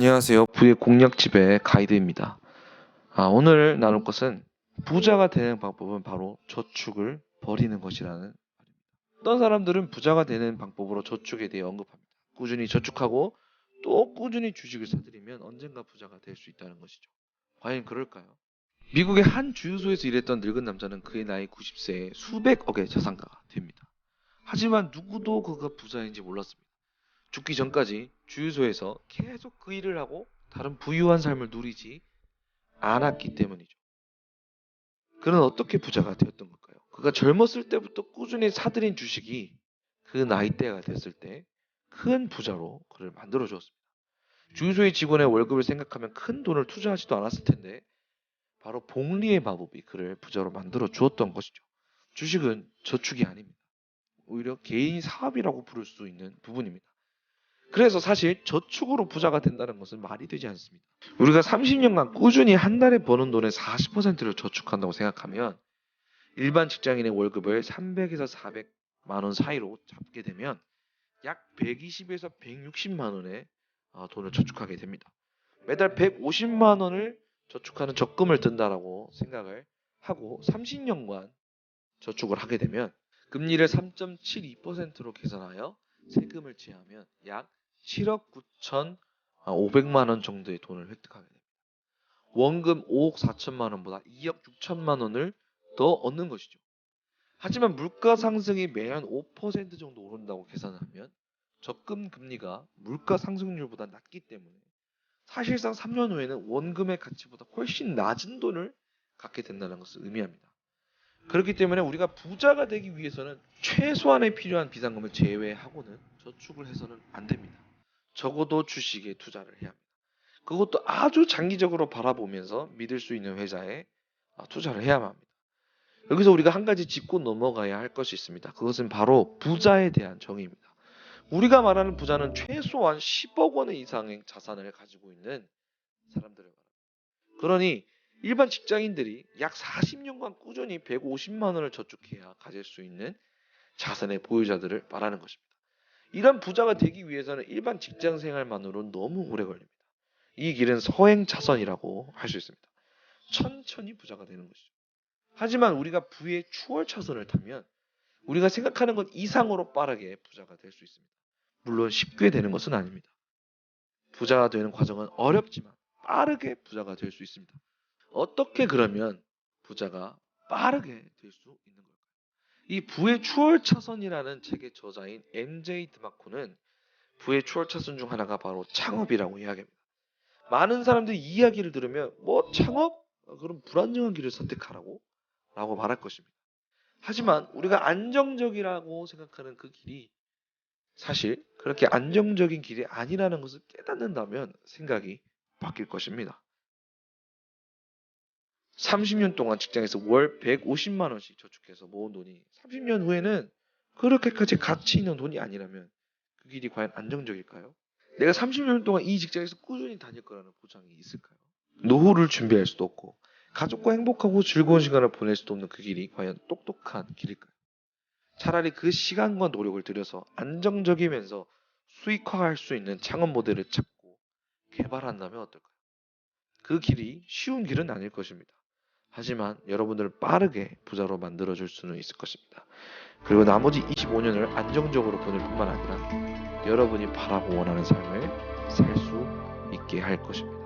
안녕하세요. 부의 공략집의 가이드입니다. 오늘 나눌 것은 부자가 되는 방법은 바로 저축을 버리는 것이라는 말입니다. 어떤 사람들은 부자가 되는 방법으로 저축에 대해 언급합니다. 꾸준히 저축하고 또 꾸준히 주식을 사들이면 언젠가 부자가 될 수 있다는 것이죠. 과연 그럴까요? 미국의 한 주유소에서 일했던 늙은 남자는 그의 나이 90세에 수백억의 자산가가 됩니다. 하지만 누구도 그가 부자인지 몰랐습니다. 죽기 전까지 주유소에서 계속 그 일을 하고 다른 부유한 삶을 누리지 않았기 때문이죠. 그는 어떻게 부자가 되었던 걸까요? 그가 젊었을 때부터 꾸준히 사들인 주식이 그 나이대가 됐을 때 큰 부자로 그를 만들어 주었습니다. 주유소의 직원의 월급을 생각하면 큰 돈을 투자하지도 않았을 텐데 바로 복리의 마법이 그를 부자로 만들어 주었던 것이죠. 주식은 저축이 아닙니다. 오히려 개인 사업이라고 부를 수 있는 부분입니다. 그래서 사실 저축으로 부자가 된다는 것은 말이 되지 않습니다. 우리가 30년간 꾸준히 한 달에 버는 돈의 40%를 저축한다고 생각하면 일반 직장인의 월급을 300에서 400만 원 사이로 잡게 되면 약 120에서 160만 원의 돈을 저축하게 됩니다. 매달 150만 원을 저축하는 적금을 든다라고 생각을 하고 30년간 저축을 하게 되면 금리를 3.72%로 계산하여 세금을 제하면 약 7억 9,500만 원 정도의 돈을 획득하게 됩니다. 원금 5억 4천만 원보다 2억 6천만 원을 더 얻는 것이죠. 하지만 물가 상승이 매년 5% 정도 오른다고 계산하면 적금 금리가 물가 상승률보다 낮기 때문에 사실상 3년 후에는 원금의 가치보다 훨씬 낮은 돈을 갖게 된다는 것을 의미합니다. 그렇기 때문에 우리가 부자가 되기 위해서는 최소한의 필요한 비상금을 제외하고는 저축을 해서는 안 됩니다. 적어도 주식에 투자를 해야 합니다. 그것도 아주 장기적으로 바라보면서 믿을 수 있는 회사에 투자를 해야만 합니다. 여기서 우리가 한 가지 짚고 넘어가야 할 것이 있습니다. 그것은 바로 부자에 대한 정의입니다. 우리가 말하는 부자는 최소한 10억 원 이상의 자산을 가지고 있는 사람들을 말합니다. 그러니 일반 직장인들이 약 40년간 꾸준히 150만 원을 저축해야 가질 수 있는 자산의 보유자들을 말하는 것입니다. 이런 부자가 되기 위해서는 일반 직장 생활만으로는 너무 오래 걸립니다. 이 길은 서행차선이라고 할 수 있습니다. 천천히 부자가 되는 것이죠. 하지만 우리가 부의 추월차선을 타면 우리가 생각하는 것 이상으로 빠르게 부자가 될 수 있습니다. 물론 쉽게 되는 것은 아닙니다. 부자가 되는 과정은 어렵지만 빠르게 부자가 될 수 있습니다. 어떻게 그러면 부자가 빠르게 될 수 있는 걸까요? 이 부의 추월차선이라는 책의 저자인 MJ 드마코는 부의 추월차선 중 하나가 바로 창업이라고 이야기합니다. 많은 사람들이 이 이야기를 들으면 뭐 창업? 그럼 불안정한 길을 선택하라고? 라고 말할 것입니다. 하지만 우리가 안정적이라고 생각하는 그 길이 사실 그렇게 안정적인 길이 아니라는 것을 깨닫는다면 생각이 바뀔 것입니다. 30년 동안 직장에서 월 150만 원씩 저축해서 모은 돈이 30년 후에는 그렇게까지 가치 있는 돈이 아니라면 그 길이 과연 안정적일까요? 내가 30년 동안 이 직장에서 꾸준히 다닐 거라는 보장이 있을까요? 노후를 준비할 수도 없고 가족과 행복하고 즐거운 시간을 보낼 수도 없는 그 길이 과연 똑똑한 길일까요? 차라리 그 시간과 노력을 들여서 안정적이면서 수익화할 수 있는 창업 모델을 찾고 개발한다면 어떨까요? 그 길이 쉬운 길은 아닐 것입니다. 하지만 여러분들을 빠르게 부자로 만들어줄 수는 있을 것입니다. 그리고 나머지 25년을 안정적으로 보낼 뿐만 아니라 여러분이 바라고 원하는 삶을 살 수 있게 할 것입니다.